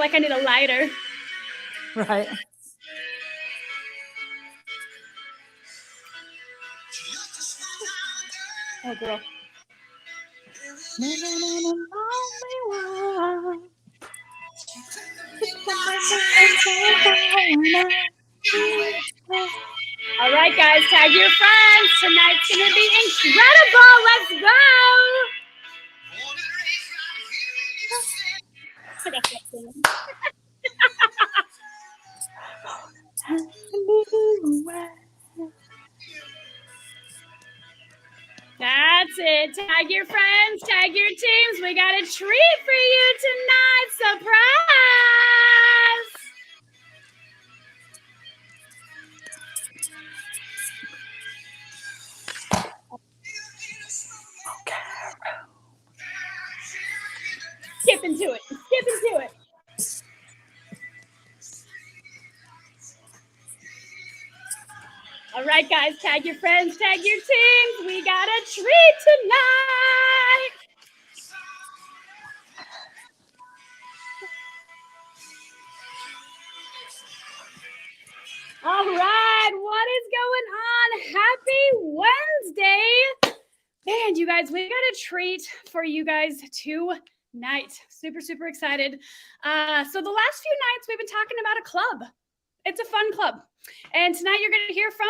feel like I need a lighter. Right. Oh, girl. All right, guys, tag your friends. Tonight's going to be incredible. Let's go. That's it. Tag your friends, tag your teams. We got a treat for you tonight. Surprise! Skip into it. Skip into it. All right, guys, tag your friends, tag your teams. We got a treat tonight. All right, what is going on? Happy Wednesday. Man, you guys, we got a treat for you guys tonight. Super, super excited. So the last few nights we've been talking about a club. It's a fun club. And tonight you're going to hear from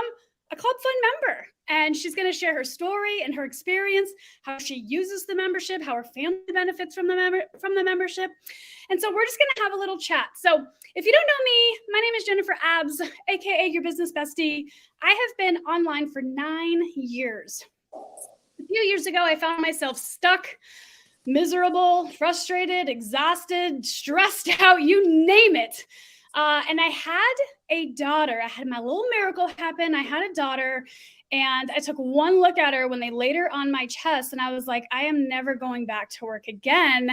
a Club Fun member. And she's going to share her story and her experience, how she uses the membership, how her family benefits from the membership. And so we're just going to have a little chat. So if you don't know me, my name is Jennifer Abbs, aka your business bestie. I have been online for 9 years. A few years ago, I found myself stuck, miserable, frustrated, exhausted, stressed out, you name it. And I had a daughter. I had my little miracle happen. I had a daughter, and I took one look at her when they laid her on my chest, and I was like, I am never going back to work again.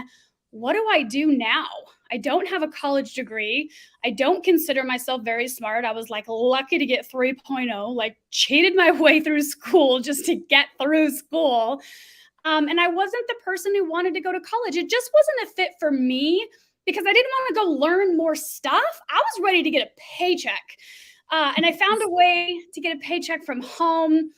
What do I do now? I don't have a college degree. I don't consider myself very smart. I was like lucky to get 3.0, like cheated my way through school just to get through school. And I wasn't the person who wanted to go to college. It just wasn't a fit for me because I didn't want to go learn more stuff. I was ready to get a paycheck. And I found a way to get a paycheck from home.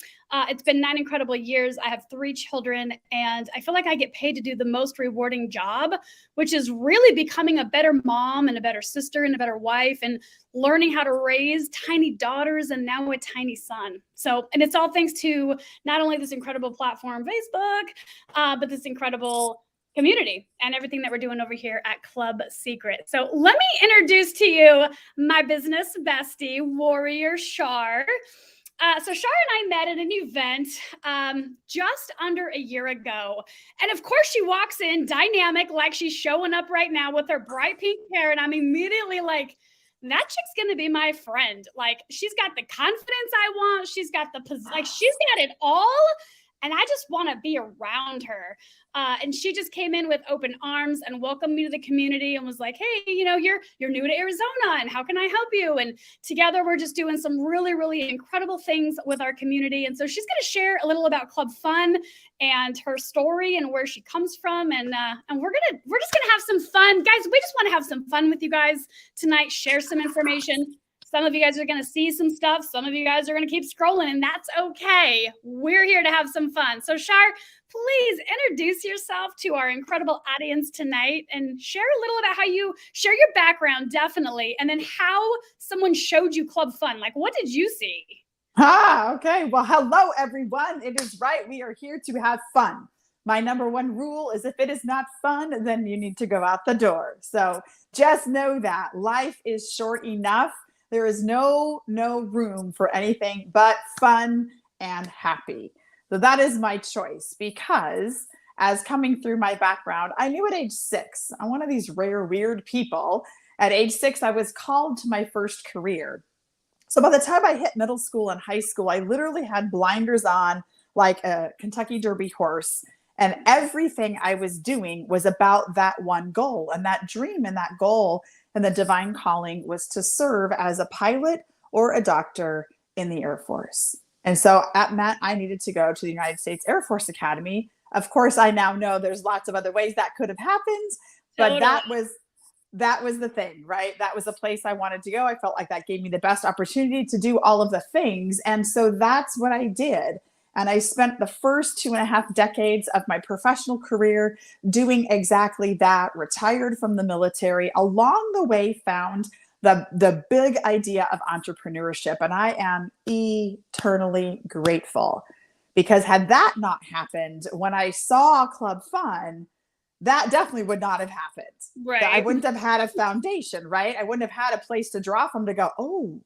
It's been 9 incredible years. I have 3 children, and I feel like I get paid to do the most rewarding job, which is really becoming a better mom and a better sister and a better wife and learning how to raise tiny daughters and now a tiny son. So, and it's all thanks to not only this incredible platform, Facebook, but this incredible community and everything that we're doing over here at Club Secret. So let me introduce to you my business bestie, Warrior Shar. So Shar and I met at an event just under a year ago. And of course she walks in dynamic like she's showing up right now with her bright pink hair. And I'm immediately like, that chick's going to be my friend. Like she's got the confidence I want. She's got the, like she's got it all. And I just want to be around her. And she just came in with open arms and welcomed me to the community and was like, hey, you know, you're new to Arizona and how can I help you? And together we're just doing some really, really incredible things with our community. And so she's going to share a little about Club Fun and her story and where she comes from. And we're just going to have some fun. Guys, we just want to have some fun with you guys tonight, share some information. Some of you guys are going to see some stuff. Some of you guys are going to keep scrolling, and that's okay. We're here to have some fun. So, Shar, please introduce yourself to our incredible audience tonight and share a little about how you share your background, definitely, and then how someone showed you Club Fun. Like, what did you see? Okay. Well, hello, everyone. It is right. We are here to have fun. My number one rule is if it is not fun, then you need to go out the door. So just know that life is short enough. There is no room for anything but fun and happy. So that is my choice because as coming through my background, I knew at age 6, I'm one of these rare, weird people. At age 6, I was called to my first career. So by the time I hit middle school and high school, I literally had blinders on like a Kentucky Derby horse. And everything I was doing was about that one goal. And that dream and that goal and the divine calling was to serve as a pilot or a doctor in the Air Force. And so that meant I needed to go to the United States Air Force Academy. Of course, I now know there's lots of other ways that could have happened, but that was that was the thing, right? That was the place I wanted to go. I felt like that gave me the best opportunity to do all of the things. And so that's what I did. And I spent the first 2.5 decades of my professional career doing exactly that, retired from the military, along the way found the big idea of entrepreneurship. And I am eternally grateful, because had that not happened, when I saw Club Fun, that definitely would not have happened. Right. I wouldn't have had a foundation, right? I wouldn't have had a place to draw from to go, oh,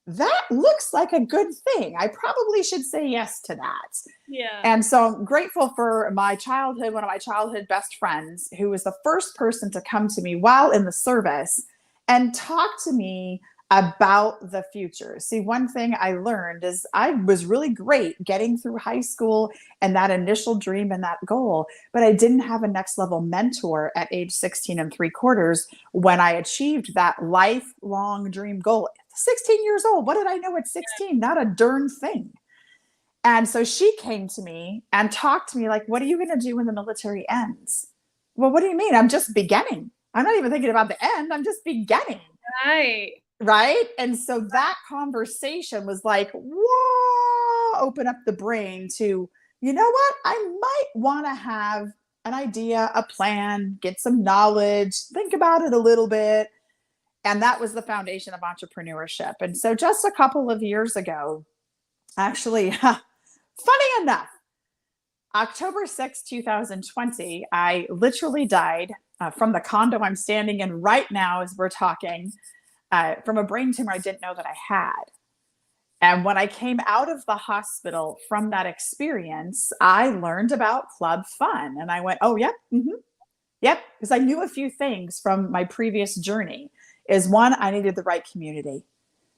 that looks like a good thing. I probably should say yes to that. Yeah. And so I'm grateful for my childhood, one of my childhood best friends, who was the first person to come to me while in the service and talk to me about the future. See, one thing I learned is I was really great getting through high school and that initial dream and that goal, but I didn't have a next level mentor at age 16 and 3/4 when I achieved that lifelong dream goal. 16 years old. What did I know at 16? Not a darn thing. And so she came to me and talked to me like, what are you going to do when the military ends? Well, what do you mean? I'm just beginning. I'm not even thinking about the end. I'm just beginning. Right. Right. And so that conversation was like, whoa, open up the brain to, you know what? I might want to have an idea, a plan, get some knowledge, think about it a little bit. And that was the foundation of entrepreneurship. And so just a couple of years ago, actually, funny enough, October 6, 2020, I literally died from the condo I'm standing in right now as we're talking, from a brain tumor I didn't know that I had. And when I came out of the hospital from that experience, I learned about Club Fun. And I went, oh, yep, yep, because I knew a few things from my previous journey. Is one, I needed the right community,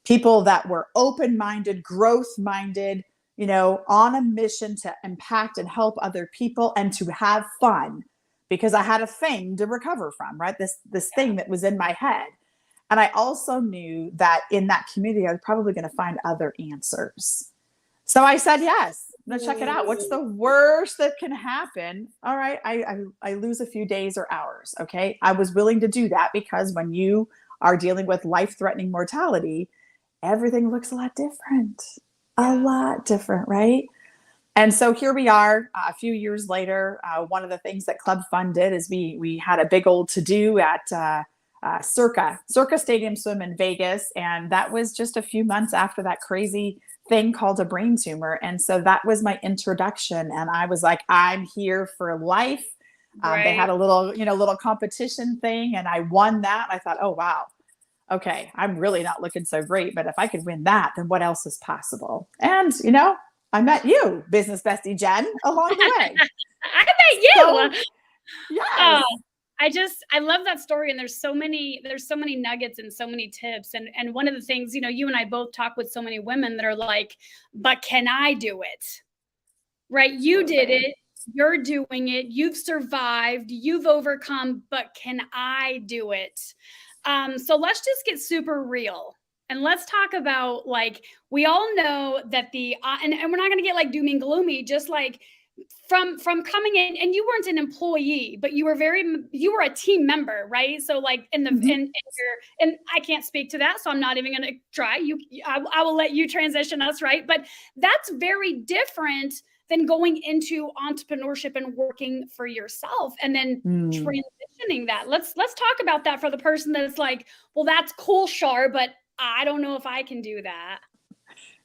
people that were open-minded, growth-minded, you know, on a mission to impact and help other people and to have fun, because I had a thing to recover from, right? This thing that was in my head. And I also knew that in that community, I was probably going to find other answers. So I said, yes, let's check it out. What's the worst that can happen? All right, I lose a few days or hours. Okay. I was willing to do that, because when you are dealing with life-threatening mortality, everything looks a lot different, right? And so here we are a few years later. One of the things that Club Fun did is we had a big old to-do at Circa Stadium Swim in Vegas. And that was just a few months after that crazy thing called a brain tumor. And so that was my introduction. And I was like, I'm here for life. Right. They had a little competition thing, and I won that. I thought, oh, wow. Okay, I'm really not looking so great, but if I could win that, then what else is possible? And, I met you, business bestie Jen, along the way. I met you. So, yes. I love that story. And there's so many nuggets and so many tips. And one of the things, you and I both talk with so many women that are like, but can I do it? Right? You did it. You're doing it. You've survived. You've overcome, but can I do it? So let's just get super real. And let's talk about, like, we all know that and we're not going to get like doom and gloomy, just like from coming in, and you weren't an employee, but you were a team member, right? So like and I can't speak to that, so I'm not even going to try. I will let you transition us, right? But that's very different than going into entrepreneurship and working for yourself and then transitioning that. Let's talk about that for the person that's like, well, that's cool, Shar, but I don't know if I can do that.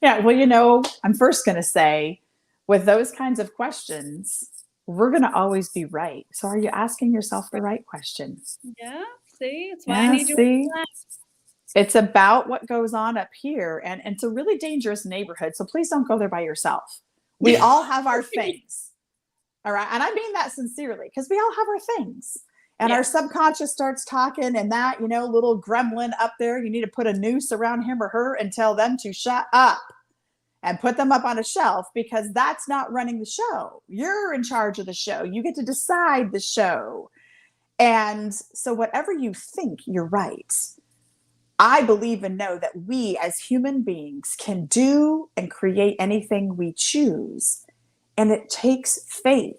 Yeah, well, I'm first going to say, with those kinds of questions, we're going to always be right. So are you asking yourself the right questions? Yeah, see? It's why I need you. See? It's about what goes on up here, and it's a really dangerous neighborhood. So please don't go there by yourself. We all have our things. All right. And I mean that sincerely, because we all have our things. And our subconscious starts talking, and that, little gremlin up there, you need to put a noose around him or her and tell them to shut up and put them up on a shelf, because that's not running the show. You're in charge of the show. You get to decide the show. And so whatever you think, you're right. I believe and know that we as human beings can do and create anything we choose. And it takes faith.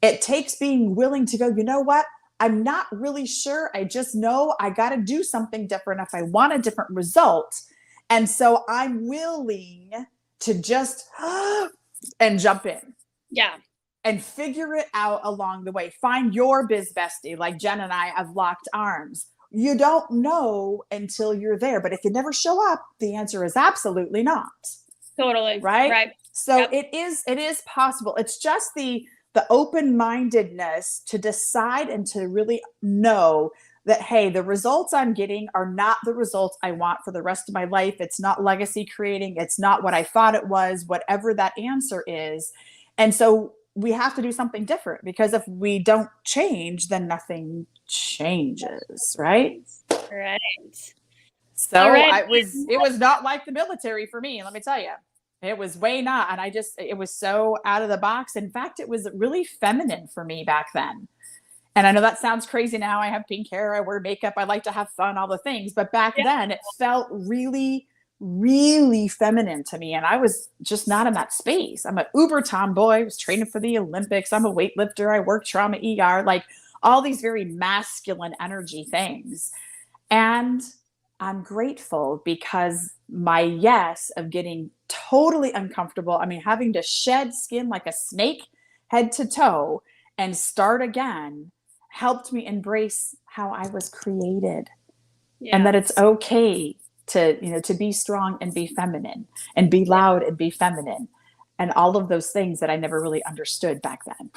It takes being willing to go, you know what? I'm not really sure. I just know I got to do something different if I want a different result. And so I'm willing to just and jump in. Yeah. And figure it out along the way. Find your biz bestie, like Jen and I have locked arms. You don't know until you're there. But if you never show up, the answer is absolutely not. Totally. Right. Right. So it is possible. It's just the open-mindedness to decide and to really know that, hey, the results I'm getting are not the results I want for the rest of my life. It's not legacy creating. It's not what I thought it was, whatever that answer is. And so we have to do something different, because if we don't change, then nothing changes, right? Right. So it was not like the military for me, let me tell you. It was way not. And it was so out of the box. In fact, it was really feminine for me back then. And I know that sounds crazy now. I have pink hair, I wear makeup, I like to have fun, all the things. But back then it felt really, really feminine to me. And I was just not in that space. I'm an uber tomboy. I was training for the Olympics. I'm a weightlifter. I work trauma ER, like all these very masculine energy things. And I'm grateful, because my yes of getting totally uncomfortable, I mean, having to shed skin like a snake head to toe and start again, helped me embrace how I was created. And that it's okay to be strong and be feminine, and be loud and be feminine, and all of those things that I never really understood back then.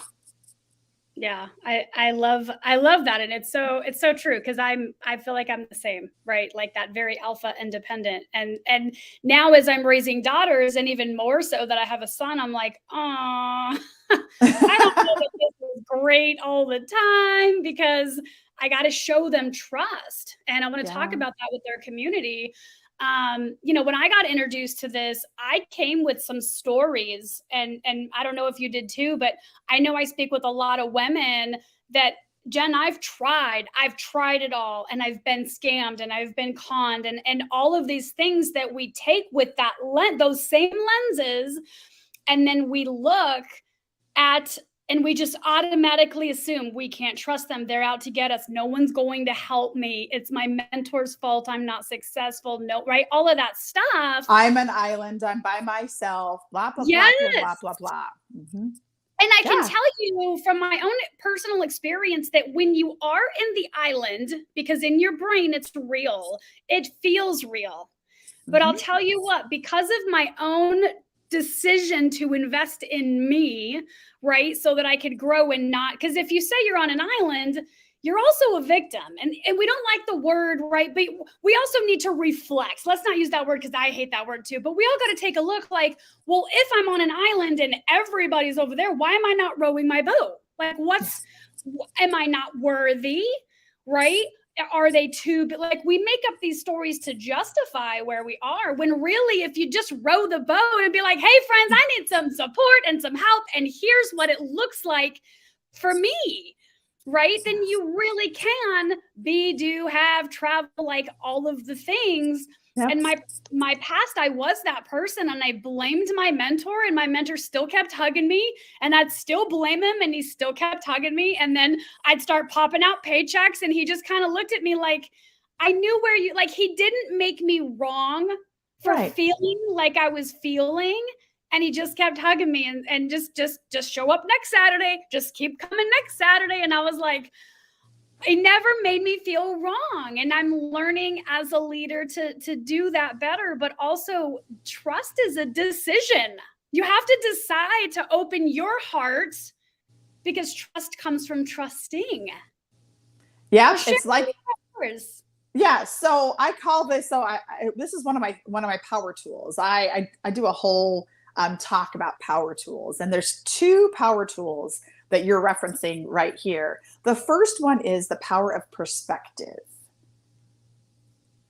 Yeah, I love that. And it's so true, because I feel like I'm the same, right? Like that very alpha independent. And now as I'm raising daughters, and even more so that I have a son, I'm like, oh, I don't know that this is great all the time, because I got to show them trust. And I want to talk about that with their community. When I got introduced to this, I came with some stories, and I don't know if you did too, but I know I speak with a lot of women that, Jen, I've tried it all, and I've been scammed, and I've been conned, and all of these things that we take with that those same lenses. And then we look at, and we just automatically assume we can't trust them. They're out to get us. No one's going to help me. It's my mentor's fault I'm not successful. No, right? All of that stuff. I'm an island. I'm by myself. Blah, blah, blah, blah, blah, blah. Mm-hmm. And I can tell you from my own personal experience that when you are in the island, because in your brain it's real, it feels real. But I'll tell you what, because of my own decision to invest in me, right? So that I could grow, and not, because if you say you're on an island, you're also a victim. And we don't like the word, right? But we also need to reflect. Let's not use that word, because I hate that word too. But we all got to take a look, like, well, if I'm on an island and everybody's over there, why am I not rowing my boat? Like, am I not worthy? Right? Are they too, but like, we make up these stories to justify where we are, when really, if you just row the boat and be like, hey friends, I need some support and some help, and here's what it looks like for me, right? Then you really can be, do, have, travel, like all of the things. Yep. And my past, I was that person, and I blamed my mentor, and my mentor still kept hugging me, and I'd still blame him, and he still kept hugging me. And then I'd start popping out paychecks, and he just kind of looked at me like, I knew where you, like, he didn't make me wrong for feeling like I was feeling. And he just kept hugging me, and just show up next Saturday, just keep coming next Saturday. And I was like, it never made me feel wrong. And I'm learning as a leader to do that better. But also, trust is a decision. You have to decide to open your heart, because trust comes from trusting. Yeah, it's like, yeah. So I call this, this is one of my power tools. I do a whole talk about power tools, and there's 2 power tools that you're referencing right here. The first one is the power of perspective.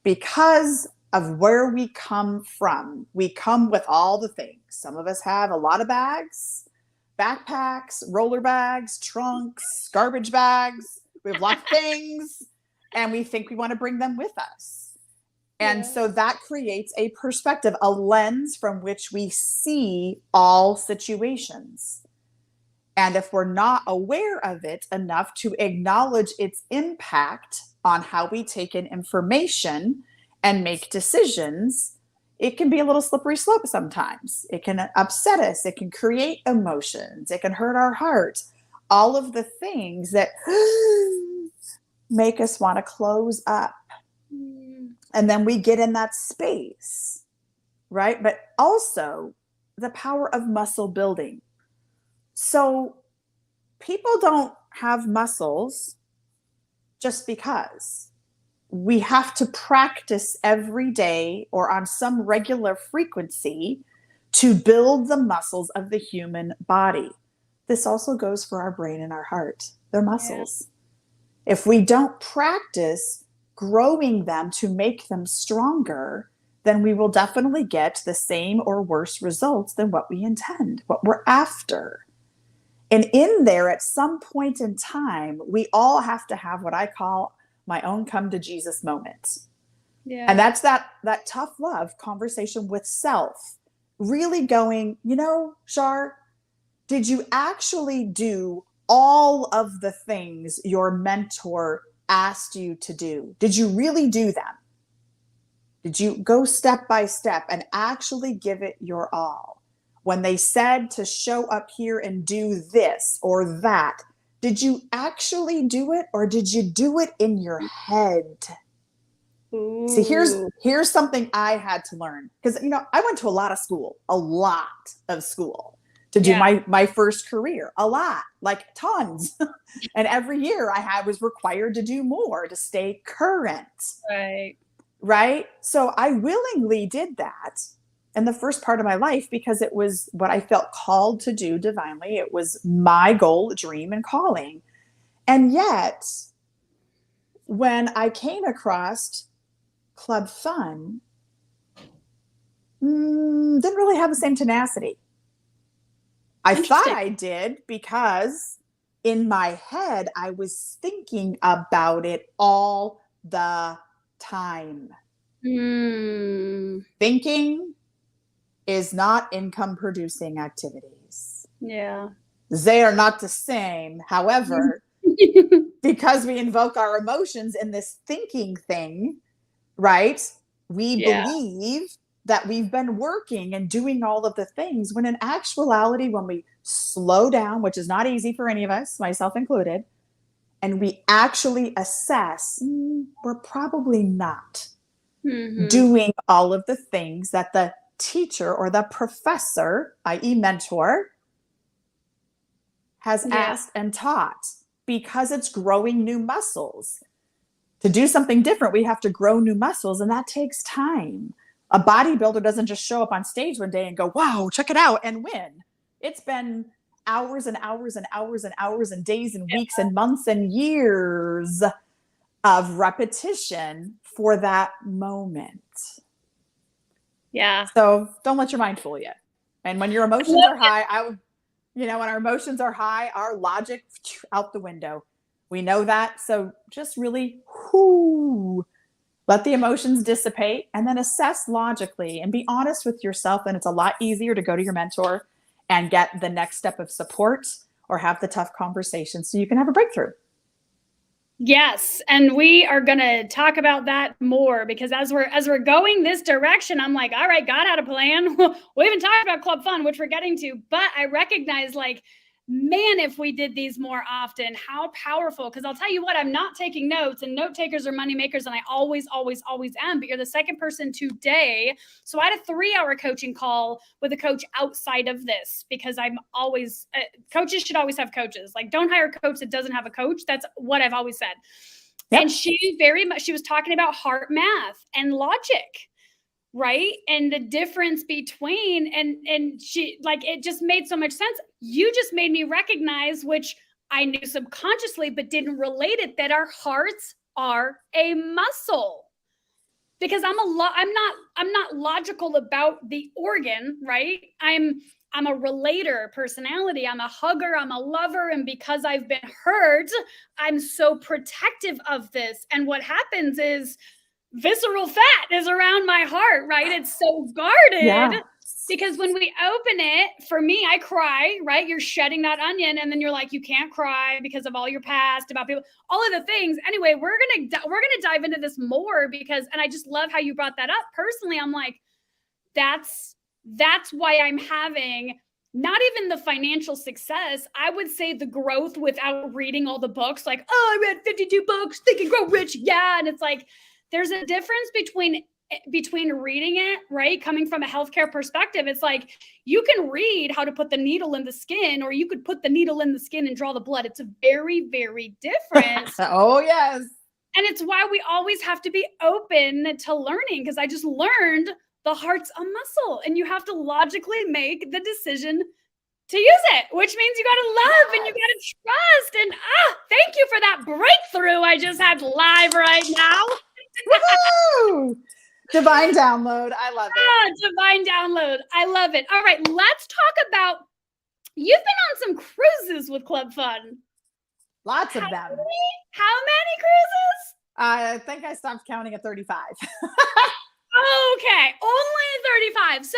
Because of where we come from, we come with all the things. Some of us have a lot of bags, backpacks, roller bags, trunks, garbage bags. We have lots of things, and we think we want to bring them with us. And so that creates a perspective, a lens from which we see all situations. And if we're not aware of it enough to acknowledge its impact on how we take in information and make decisions, it can be a little slippery slope sometimes. It can upset us. It can create emotions. It can hurt our heart. All of the things that make us want to close up. And then we get in that space, right? But also the power of muscle building. So people don't have muscles just because. We have to practice every day or on some regular frequency to build the muscles of the human body. This also goes for our brain and our heart. They're muscles. Yeah. If we don't practice growing them to make them stronger, then we will definitely get the same or worse results than what we intend, what we're after. And in there, at some point in time, we all have to have what I call my own come to Jesus moment. Yeah. And that's that tough love conversation with self, really going, Shar, did you actually do all of the things your mentor asked you to do? Did you really do them? Did you go step by step and actually give it your all? When they said to show up here and do this or that, did you actually do it, or did you do it in your head? Ooh. See, here's something I had to learn, because I went to a lot of school to do my first career, a lot, like tons. And every year I was required to do more to stay current. Right. So I willingly did that in the first part of my life because it was what I felt called to do divinely. It was my goal, dream, and calling. And yet, when I came across Club Fun, didn't really have the same tenacity. I thought I did because in my head, I was thinking about it all the time. Thinking is not income producing activities. Yeah. They are not the same. However, because we invoke our emotions in this thinking thing, right? We believe that we've been working and doing all of the things, when in actuality, when we slow down, which is not easy for any of us, myself included, and we actually assess, we're probably not doing all of the things that the teacher or the professor, i.e. mentor, has asked and taught, because it's growing new muscles. To do something different, we have to grow new muscles, and that takes time. A bodybuilder doesn't just show up on stage one day and go, wow, check it out, and win. It's been hours and hours and hours and hours and days and weeks and months and years of repetition for that moment. Yeah. So don't let your mind fool you. And when your emotions are high, when our emotions are high, our logic out the window. We know that. So just really let the emotions dissipate and then assess logically and be honest with yourself. And it's a lot easier to go to your mentor and get the next step of support or have the tough conversation so you can have a breakthrough. Yes, and we are going to talk about that more, because as we're going this direction, I'm like, all right, God had a plan. We haven't talked about Club Fun, which we're getting to, but I recognize, like, man, if we did these more often, how powerful. Because I'll tell you what, I'm not taking notes, and note takers are money makers, and I always, always, always am. But you're the second person today. So I had a 3-hour coaching call with a coach outside of this, because I'm always, coaches should always have coaches. Like, don't hire a coach that doesn't have a coach. That's what I've always said. Yep. And she was talking about heart math and logic. Right. And the difference between, and she, like, it just made so much sense. You just made me recognize, which I knew subconsciously, but didn't relate it, that our hearts are a muscle. Because I'm not logical about the organ, right? I'm a relator personality. I'm a hugger. I'm a lover. And because I've been hurt, I'm so protective of this. And what happens is, visceral fat is around my heart, right? It's so guarded. Yeah. Because when we open it, for me, I cry, right? You're shedding that onion, and then you're like, you can't cry because of all your past about people, all of the things. Anyway, we're gonna dive into this more because, and I just love how you brought that up. Personally, I'm like, that's why I'm having not even the financial success. I would say the growth without reading all the books. Like, oh, I read 52 books, Think and Grow Rich. Yeah, and it's like there's a difference between reading it, right? Coming from a healthcare perspective, it's like you can read how to put the needle in the skin, or you could put the needle in the skin and draw the blood. It's a very, very different. Oh, yes. And it's why we always have to be open to learning, because I just learned the heart's a muscle and you have to logically make the decision to use it, which means you got to love and you got to trust. And thank you for that breakthrough I just had live right now. Woo! Divine download. I love it. Divine download. I love it. All right, let's talk about, you've been on some cruises with Club Fun. Lots of them. How many cruises? I think I stopped counting at 35. Okay, only 35. So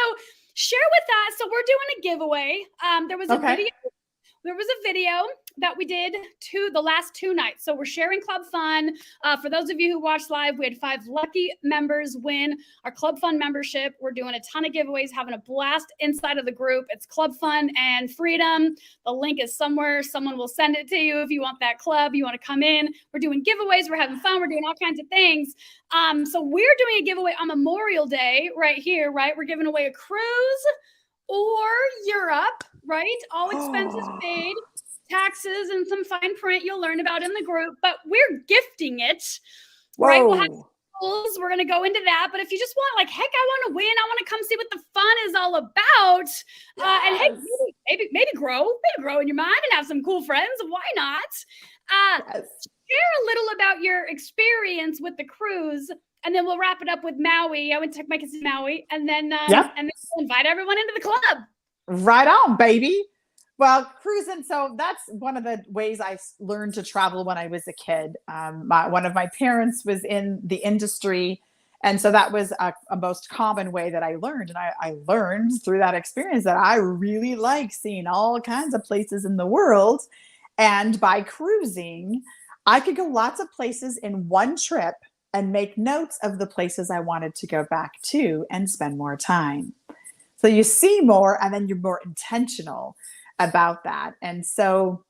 share with us. So we're doing a giveaway. There was a video. There was a video that we did the last 2 nights. So we're sharing Club Fun. For those of you who watched live, we had 5 lucky members win our Club Fun membership. We're doing a ton of giveaways, having a blast inside of the group. It's Club Fun and Freedom. The link is somewhere. Someone will send it to you if you want that club, you want to come in. We're doing giveaways. We're having fun. We're doing all kinds of things. So we're doing a giveaway on Memorial Day right here, right? We're giving away a cruise or Europe, right? All expenses paid, taxes, and some fine print you'll learn about in the group, but we're gifting it, right? We'll have rules. We're going to go into that. But if you just want, like, heck, I want to win. I want to come see what the fun is all about. And hey, maybe grow in your mind and have some cool friends. Why not? Share a little about your experience with the cruise, and then we'll wrap it up with Maui. I went to take my kids to Maui, and then we'll invite everyone into the club. Right on, baby. Well, cruising. So that's one of the ways I learned to travel when I was a kid. One of my parents was in the industry. And so that was a most common way that I learned. And I learned through that experience that I really like seeing all kinds of places in the world. And by cruising, I could go lots of places in one trip and make notes of the places I wanted to go back to and spend more time. So you see more, and then you're more intentional about that. And so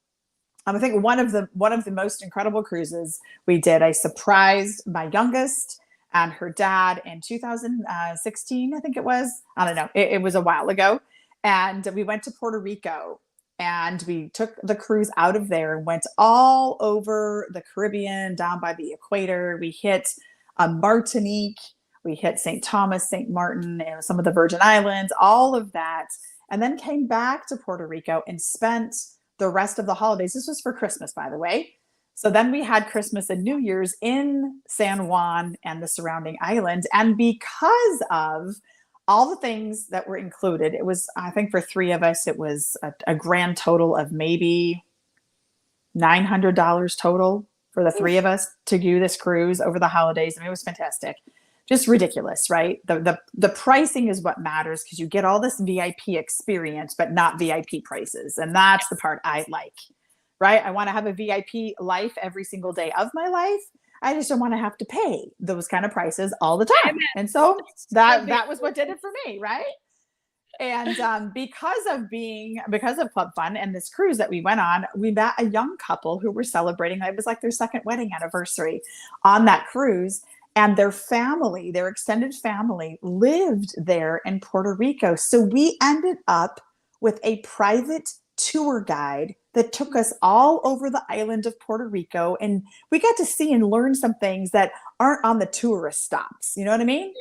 I think one of the most incredible cruises we did, I surprised my youngest and her dad in 2016, I think it was. I don't know. It was a while ago. And we went to Puerto Rico, and we took the cruise out of there and went all over the Caribbean, down by the equator. We hit Martinique. We hit St. Thomas, St. Martin, and some of the Virgin Islands, all of that. And then came back to Puerto Rico and spent the rest of the holidays. This was for Christmas, by the way. So then we had Christmas and New Year's in San Juan and the surrounding islands. And because of all the things that were included, it was, I think for 3 of us, it was a grand total of maybe $900 total for the 3 of us to do this cruise over the holidays. I mean, it was fantastic. Just ridiculous, right? The pricing is what matters, because you get all this VIP experience, but not VIP prices. And that's the part I like, right? I want to have a VIP life every single day of my life. I just don't want to have to pay those kind of prices all the time. And so that was what did it for me, right? And because of Club Fun and this cruise that we went on, we met a young couple who were celebrating. It was like their 2nd wedding anniversary on that cruise. And their family, their extended family, lived there in Puerto Rico. So we ended up with a private tour guide that took us all over the island of Puerto Rico. And we got to see and learn some things that aren't on the tourist stops. You know what I mean? Sure.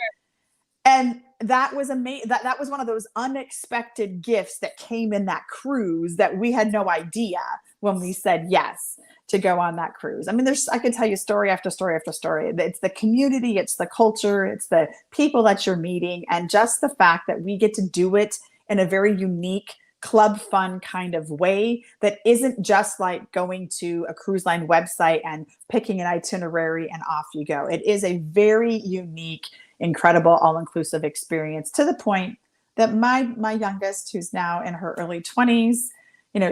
And that was amazing. That was one of those unexpected gifts that came in that cruise that we had no idea when we said yes to go on that cruise. I mean, I could tell you story after story after story. It's the community, it's the culture, it's the people that you're meeting, and just the fact that we get to do it in a very unique, club fun kind of way that isn't just like going to a cruise line website and picking an itinerary and off you go. It is a very unique, incredible, all-inclusive experience, to the point that my youngest, who's now in her early 20s,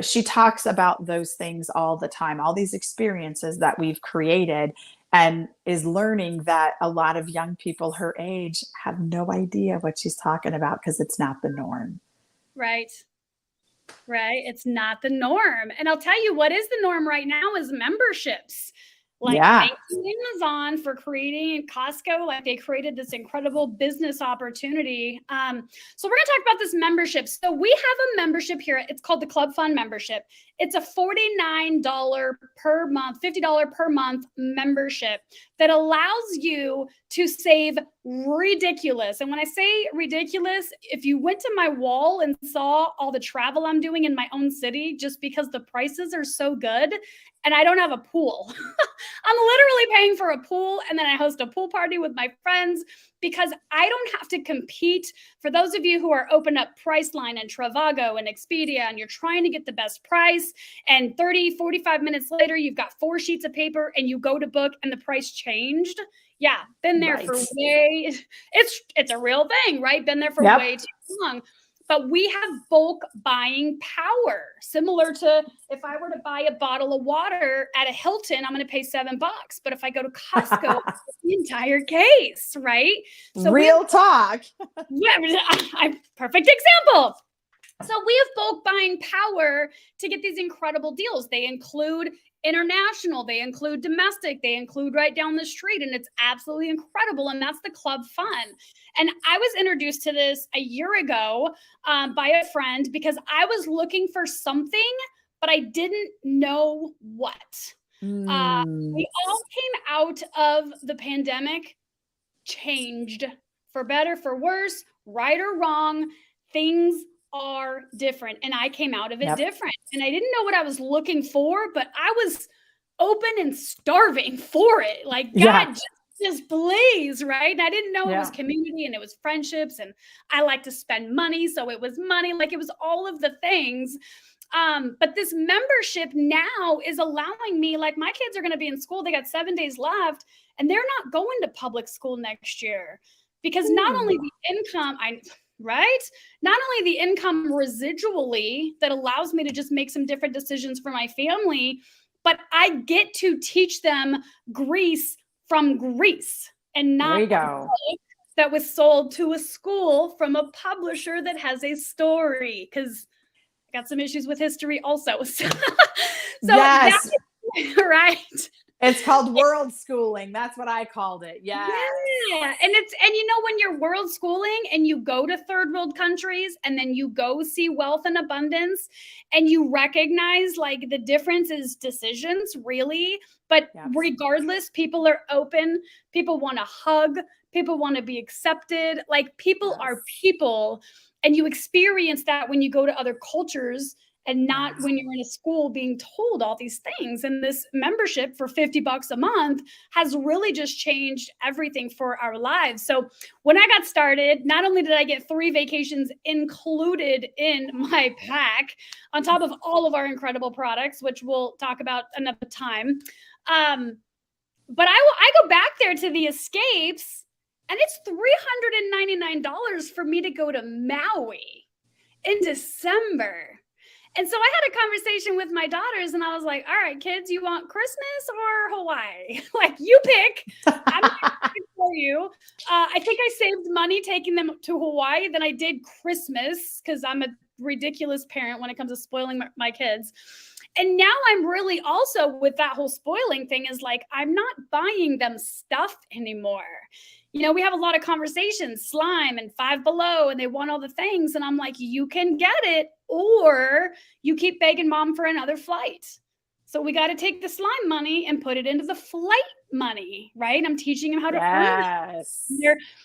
she talks about those things all the time, all these experiences that we've created, and is learning that a lot of young people her age have no idea what she's talking about because it's not the norm. Right. Right. It's not the norm. And I'll tell you what is the norm right now is memberships. Like, Yeah. thank you, Amazon, for creating Costco. Like, they created this incredible business opportunity. So we're going to talk about this membership. So we have a membership here. It's called the Club Fund membership. It's a $49 per month, $50 per month membership that allows you to save ridiculous. And when I say ridiculous, if you went to my wall and saw all the travel I'm doing in my own city, just because the prices are so good, and I don't have a pool. I'm literally paying for a pool, and then I host a pool party with my friends because I don't have to compete. For those of you who are open up Priceline and Trivago and Expedia, and you're trying to get the best price, and 30, 45 minutes later, you've got 4 sheets of paper and you go to book and the price changed. Yeah, been there for way, it's a real thing, right? Been there for way too long. But we have bulk buying power, similar to if I were to buy a bottle of water at a Hilton, I'm going to pay $7. But if I go to Costco, it's the entire case, right? So real talk. Yeah, perfect example. So we have bulk buying power to get these incredible deals. They include international, they include domestic, they include right down the street, and it's absolutely incredible. And that's the Club Fund. And I was introduced to this a year ago by a friend because I was looking for something, but I didn't know what. We all came out of the pandemic changed, for better, for worse, right or wrong. Things are different, and I came out of it different, and I didn't know what I was looking for, but I was open and starving for it. Like, God, just please, right? And I didn't know it was community, and it was friendships, and I like to spend money, so it was money. Like, it was all of the things. But this membership now is allowing me, like, my kids are going to be in school. They got 7 days left, and they're not going to public school next year because not only the income, right? Not only the income residually that allows me to just make some different decisions for my family, but I get to teach them Greece from Greece and not that was sold to a school from a publisher that has a story, because I got some issues with history also. So yes. Right. It's called world schooling. That's what I called it. Yeah. And when you're world schooling and you go to third world countries and then you go see wealth and abundance and you recognize, like, the difference is decisions, really. But regardless, people are open. People want to hug. People want to be accepted. Like, people are people. And you experience that when you go to other cultures and not when you're in a school being told all these things. And this membership for $50 a month has really just changed everything for our lives. So when I got started, not only did I get 3 vacations included in my pack, on top of all of our incredible products, which we'll talk about another time, but I go back there to the Escapes, and it's $399 for me to go to Maui in December. And so I had a conversation with my daughters, and I was like, all right, kids, you want Christmas or Hawaii? Like, you pick. I'm going to pick for you. I think I saved money taking them to Hawaii than I did Christmas, because I'm a ridiculous parent when it comes to spoiling my kids. And now I'm really also, with that whole spoiling thing, is like, I'm not buying them stuff anymore. We have a lot of conversations, slime and Five Below, and they want all the things. And I'm like, you can get it, or you keep begging mom for another flight. So we got to take the slime money and put it into the flight money, right? I'm teaching them how to earn it.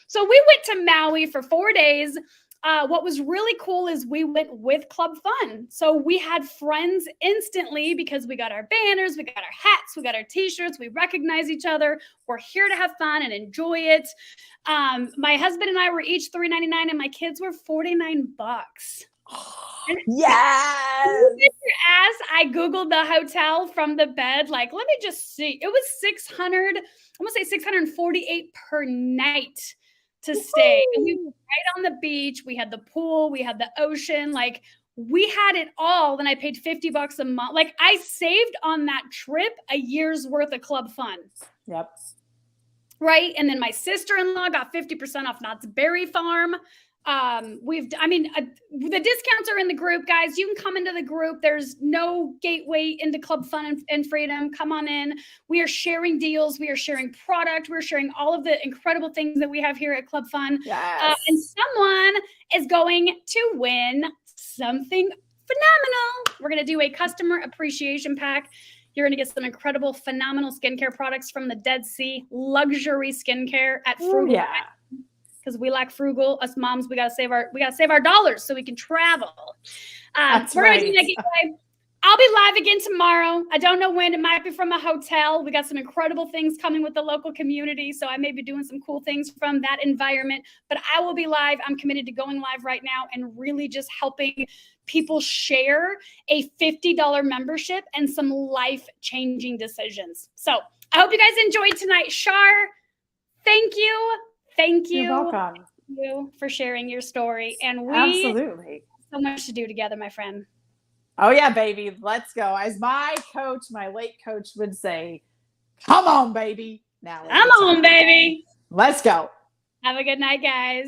So we went to Maui for 4 days. What was really cool is we went with Club Fund. So we had friends instantly because we got our banners, we got our hats, we got our t-shirts, we recognize each other. We're here to have fun and enjoy it. My husband and I were each $3.99 and my kids were $49. Yes. As I Googled the hotel from the bed, like, let me just see. It was 600, I'm gonna say 648 per night to stay. And we were right on the beach. We had the pool, we had the ocean, like we had it all. Then I paid $50 a month. Like I saved on that trip a year's worth of club fun. Yep. Right. And then my sister-in-law got 50% off Knott's Berry Farm. The discounts are in the group, guys. You can come into the group. There's no gateway into Club Fun and Freedom. Come on in. We are sharing deals. We are sharing product. We're sharing all of the incredible things that we have here at Club Fun. Yes. And someone is going to win something phenomenal. We're going to do a customer appreciation pack. You're going to get some incredible, phenomenal skincare products from the Dead Sea, luxury skincare at Frugal. Yeah. Because we like frugal, us moms, we gotta save our dollars so we can travel. That's we're right. gonna do that giveaway. I'll be live again tomorrow. I don't know when. It might be from a hotel. We got some incredible things coming with the local community, so I may be doing some cool things from that environment. But I will be live. I'm committed to going live right now and really just helping people share a $50 membership and some life-changing decisions. So I hope you guys enjoyed tonight. Shar, thank you. Thank you. You're welcome. Thank you for sharing your story. And we Absolutely. have so much to do together, my friend. Oh yeah, baby. Let's go. As my coach, my late coach would say, come on, baby. Now Come on, baby. let's go. Have a good night, guys.